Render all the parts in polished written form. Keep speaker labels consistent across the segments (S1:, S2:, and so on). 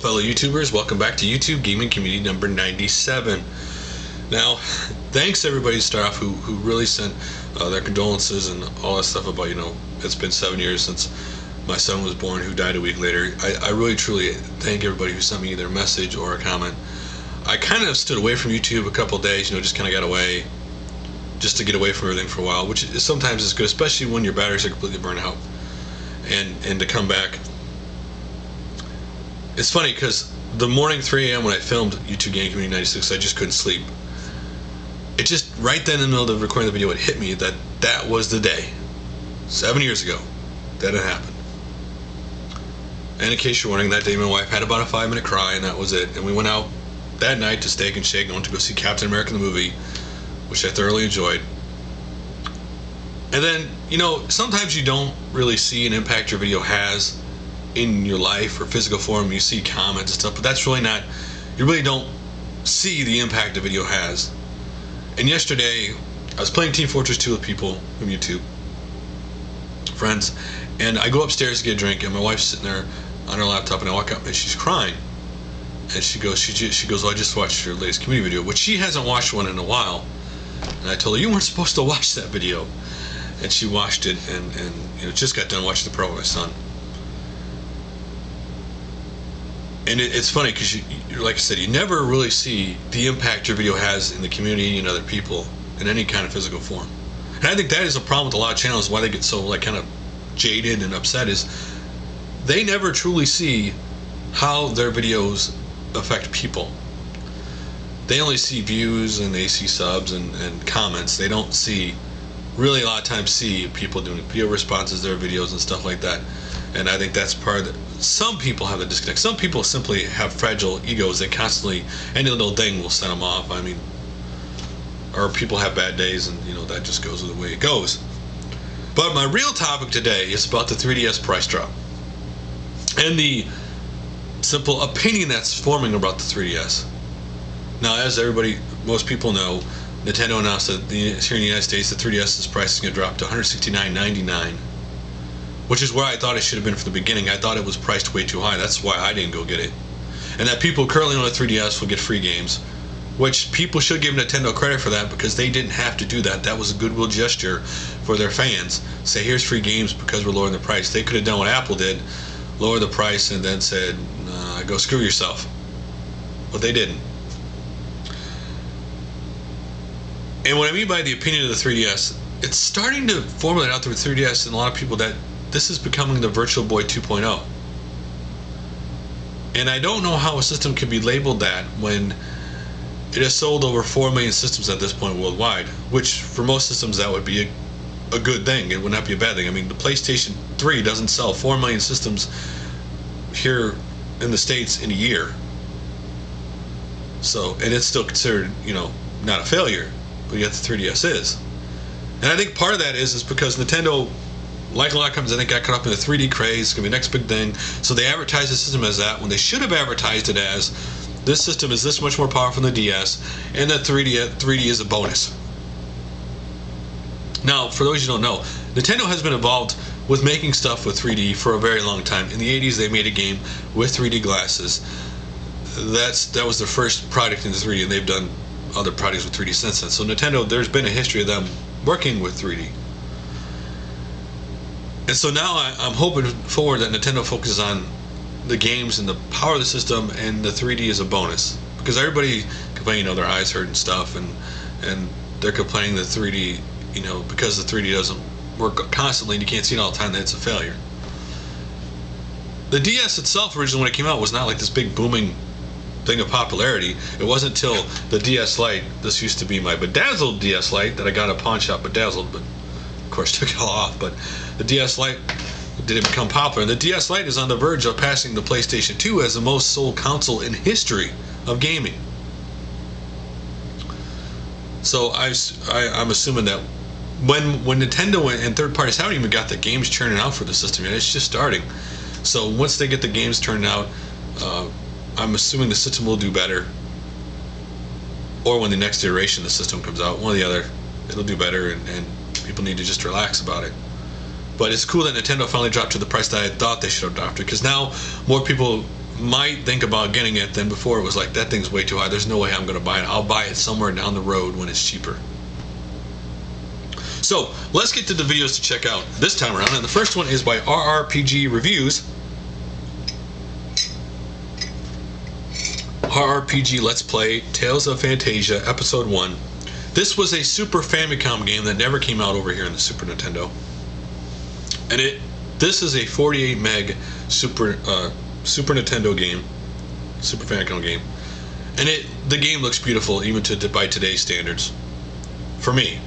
S1: fellow YouTubers, welcome back to YouTube Gaming Community number 97. Now, thanks to everybody to start off who really sent their condolences and all that stuff about, it's been 7 years since my son was born, who died a week later. I really truly thank everybody who sent me either a message or a comment. I kind of stood away from YouTube a couple of days, just kind of got away, just to get away from everything for a while, which is sometimes is good, especially when your batteries are completely burned out, and to come back. It's funny because the morning 3 a.m. when I filmed YouTube Gaming Community 96, I just couldn't sleep. It just, right then in the middle of recording the video, it hit me that that was the day, 7 years ago, that it happened. And in case you're wondering, that day my wife had about a 5-minute cry, and that was it. And we went out that night to Steak and Shake and went to go see Captain America the movie, which I thoroughly enjoyed. And then, sometimes you don't really see an impact your video has in your life or physical form. You see comments and stuff, but that's really not, you really don't see the impact the video has. And yesterday I was playing Team Fortress 2 with people from YouTube, friends, and I go upstairs to get a drink, and my wife's sitting there on her laptop, and I walk up and she's crying, and she goes, well, I just watched your latest community video, which she hasn't watched one in a while. And I told her, you weren't supposed to watch that video. And she watched it, and just got done watching the pro with my son. And it's funny because, like I said, you never really see the impact your video has in the community and other people in any kind of physical form. And I think that is a problem with a lot of channels, why they get so kind of jaded and upset, is they never truly see how their videos affect people. They only see views and they see subs and comments. They don't really a lot of times see people doing video responses to their videos and stuff like that. And I think that's part of it. Some people have a disconnect. Some people simply have fragile egos that constantly, any little thing will set them off. I mean, or people have bad days, and that just goes the way it goes. But my real topic today is about the 3DS price drop and the simple opinion that's forming about the 3DS. Now, as most people know, Nintendo announced that here in the United States, the 3DS's price is going to drop to $169.99. Which is where I thought it should have been from the beginning. I thought it was priced way too high. That's why I didn't go get it. And that people currently on the 3DS will get free games, which people should give Nintendo credit for that, because they didn't have to do that. That was a goodwill gesture for their fans. Say, here's free games because we're lowering the price. They could have done what Apple did, lower the price, and then said, go screw yourself. But they didn't. And what I mean by the opinion of the 3DS, it's starting to formulate out there with 3DS and a lot of people that this is becoming the Virtual Boy 2.0. And I don't know how a system can be labeled that when it has sold over 4 million systems at this point worldwide, which for most systems that would be a good thing. It would not be a bad thing. I mean, the PlayStation 3 doesn't sell 4 million systems here in the States in a year. So, and it's still considered, not a failure, but yet the 3DS is. And I think part of that is because Nintendo, like a lot of companies, I think, got caught up in the 3D craze. It's going to be the next big thing. So they advertised the system as that, when they should have advertised it as, this system is this much more powerful than the DS, and that 3D is a bonus. Now, for those who don't know, Nintendo has been involved with making stuff with 3D for a very long time. In the 80s, they made a game with 3D glasses. That was their first product in 3D, and they've done other products with 3D since then. So Nintendo, there's been a history of them working with 3D. And so now I'm hoping forward that Nintendo focuses on the games and the power of the system, and the 3D is a bonus. Because everybody complaining, their eyes hurt and stuff, and they're complaining that 3D, because the 3D doesn't work constantly and you can't see it all the time, that it's a failure. The DS itself, originally when it came out, was not like this big booming thing of popularity. It wasn't until the DS Lite, this used to be my bedazzled DS Lite that I got a pawn shop bedazzled, but of course took it all off. But the DS Lite didn't become popular. The DS Lite is on the verge of passing the PlayStation 2 as the most sold console in history of gaming. So I'm assuming that when Nintendo and third parties haven't even got the games churning out for the system yet, it's just starting. So once they get the games turned out, I'm assuming the system will do better. Or when the next iteration of the system comes out, one or the other, it'll do better, and people need to just relax about it. But it's cool that Nintendo finally dropped to the price that I thought they should have dropped to, because now more people might think about getting it, then before it was like, that thing's way too high, there's no way I'm going to buy it. I'll buy it somewhere down the road when it's cheaper. So let's get to the videos to check out this time around, and the first one is by RRPGReviews. RRPG Let's Play Tales of Phantasia Episode 1. This was a Super Famicom game that never came out over here in the Super Nintendo. And this is a 48 meg Super Nintendo game, Super Famicom game. And the game looks beautiful even by today's standards. For me.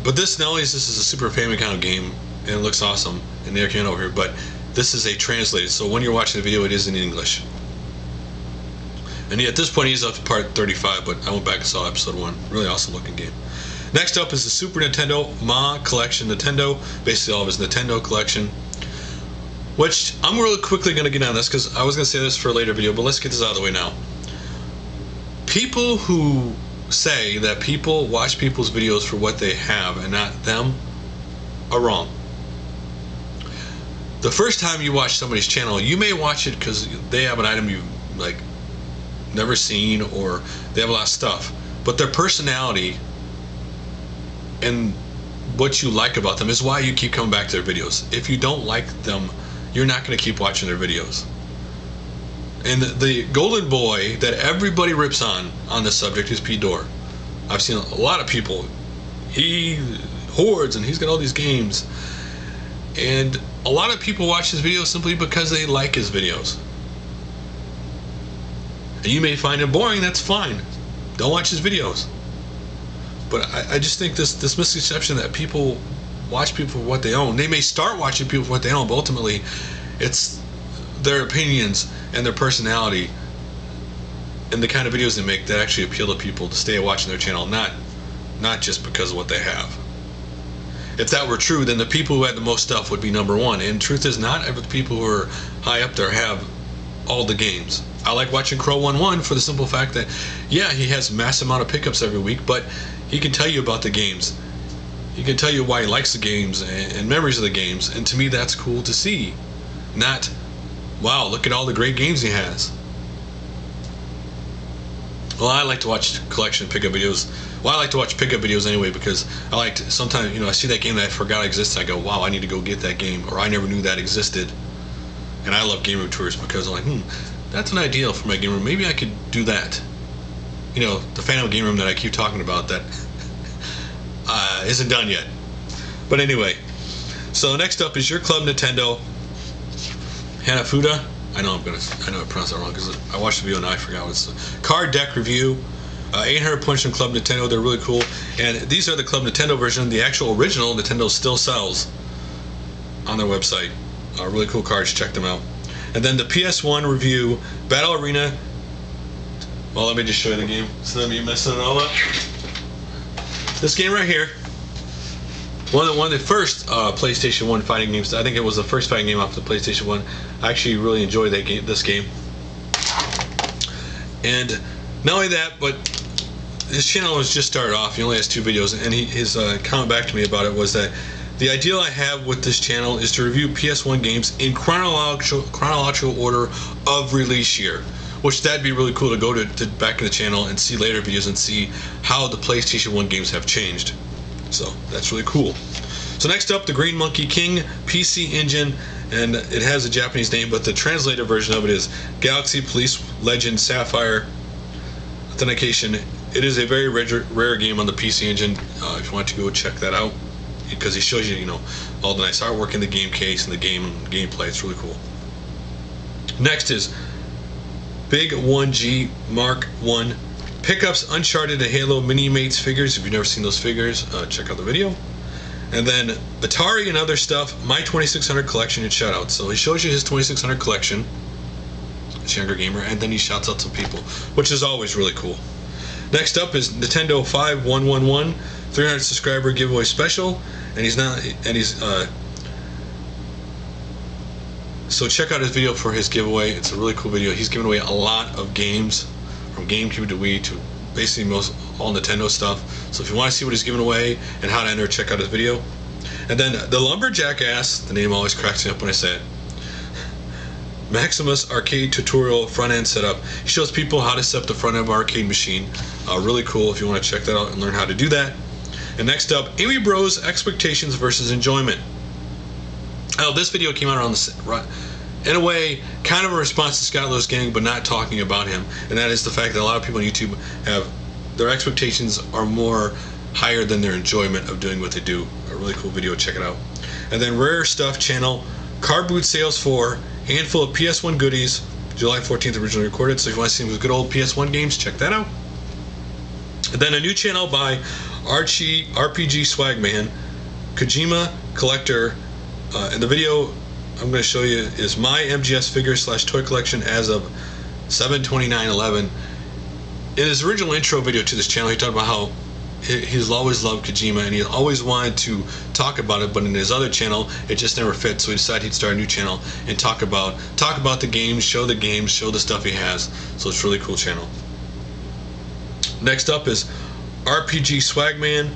S1: But this, not only is this a Super Famicom game and it looks awesome and they came over here, but this is a translated, so when you're watching the video it is in English. And at this point he's up to part 35, but I went back and saw episode 1. Really awesome looking game. Next up is the Super Nintendo Ma collection. Nintendo, basically all of his Nintendo collection. Which I'm really quickly going to get on this because I was going to say this for a later video, but let's get this out of the way now. People who say that people watch people's videos for what they have and not them are wrong. The first time you watch somebody's channel, you may watch it because they have an item you like never seen, or they have a lot of stuff, but their personality and what you like about them is why you keep coming back to their videos. If you don't like them, you're not going to keep watching their videos. And the golden boy that everybody rips on this subject is Pete Dorr. I've seen a lot of people, he hoards and he's got all these games, and a lot of people watch his videos simply because they like his videos. And you may find it boring, that's fine. Don't watch his videos. But I just think this misconception that people watch people for what they own. They may start watching people for what they own, but ultimately it's their opinions and their personality and the kind of videos they make that actually appeal to people to stay watching their channel, not just because of what they have. If that were true, then the people who had the most stuff would be #1. And truth is, not every people who are high up there have all the games. I like watching Crow11 for the simple fact that, yeah, he has a massive amount of pickups every week, but he can tell you about the games. He can tell you why he likes the games and memories of the games, and to me that's cool to see. Not, wow, look at all the great games he has. Well, I like to watch collection pickup videos. Well, I like to watch pickup videos anyway because I like to, sometimes, you know, I see that game that I forgot existed, I go, wow, I need to go get that game, or I never knew that existed. And I love game room tours because I'm like, that's an idea for my game room. Maybe I could do that. You know, the Phantom game room that I keep talking about that isn't done yet. But anyway, so next up is YourClubNintendo Hanafuda. I know I pronounced that wrong because I watched the video and I forgot what it's. Card deck review. 800 points from Club Nintendo. They're really cool. And these are the Club Nintendo version. The actual original Nintendo still sells on their website. Really cool cards. Check them out. And then the PS1 review, Battle Arena. Well, let me just show you the game so that you're messing it all up. This game right here. One of the first PlayStation 1 fighting games. I think it was the first fighting game off the PlayStation 1. I actually really enjoyed this game. And not only that, but his channel was just started off. He only has 2 videos, and his comment back to me about it was that the ideal I have with this channel is to review PS1 games in chronological order of release year. Which that'd be really cool to go to back in the channel and see later videos and see how the PlayStation 1 games have changed. So that's really cool. So next up, TheGreenMonkeyKing PC engine, and it has a Japanese name, but the translated version of it is Galaxy Police Legend Sapphire Authentication. It is a very rare game on the PC engine. If you want to go check that out, because he shows you, you know, all the nice artwork in the game case and the gameplay. It's really cool. Next is Big 1G Mark 1 pickups Uncharted and Halo MiniMates figures. If you've never seen those figures, check out the video. And then Atari and Other Stuff My 2600 collection and shoutouts. So he shows you his 2600 collection, this younger gamer, and then he shouts out some people, which is always really cool. Next up is Nintendo 5111 300 subscriber giveaway special, and so check out his video for his giveaway. It's a really cool video. He's giving away a lot of games, from GameCube to Wii to basically all Nintendo stuff. So if you want to see what he's giving away and how to enter, check out his video. And then TheLumberJackass, the name always cracks me up when I say it. Maximus arcade tutorial front end setup. He shows people how to set up the front end of an arcade machine. Really cool if you want to check that out and learn how to do that. And next up, Amisbro's expectations versus enjoyment. Oh, this video came out around the in a way, kind of a response to Scott Lewis Gang, but not talking about him. And that is the fact that a lot of people on YouTube have their expectations are more higher than their enjoyment of doing what they do. A really cool video, check it out. And then RareStuffChannel, car boot sales for handful of PS1 goodies, July 14th originally recorded. So if you want to see some good old PS1 games, check that out. And then a new channel by RRPGswagman, KojimaKollector, and the video I'm going to show you is my MGS Figure / toy collection as of 7/29/11. In his original intro video to this channel, he talked about how he's always loved Kojima and he always wanted to talk about it, but in his other channel it just never fit. So he decided he'd start a new channel and talk about the games, show the stuff he has. So it's a really cool channel. Next up is RPGswagman,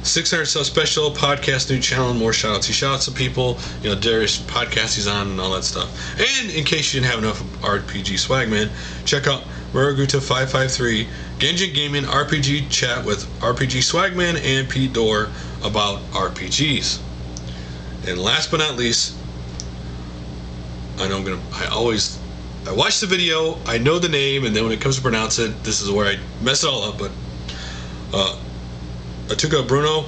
S1: 600 sub special podcast, new channel, and more shoutouts. He shoutouts to people, various podcasts he's on and all that stuff. And in case you didn't have enough of RPGswagman, check out Muraguta553 Genjin Gaming RPG chat with RPGswagman and Pete Dorr about RPGs. And last but not least, I watch the video, I know the name, and then when it comes to pronounce it, this is where I mess it all up. But Atuka Bruno,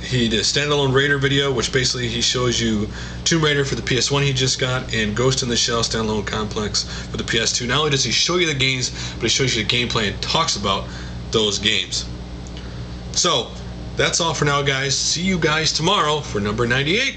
S1: he did a standalone Raider video, which basically he shows you Tomb Raider for the PS1 he just got and Ghost in the Shell standalone complex for the PS2. Not only does he show you the games, but he shows you the gameplay and talks about those games. So that's all for now, guys. See you guys tomorrow for number 98.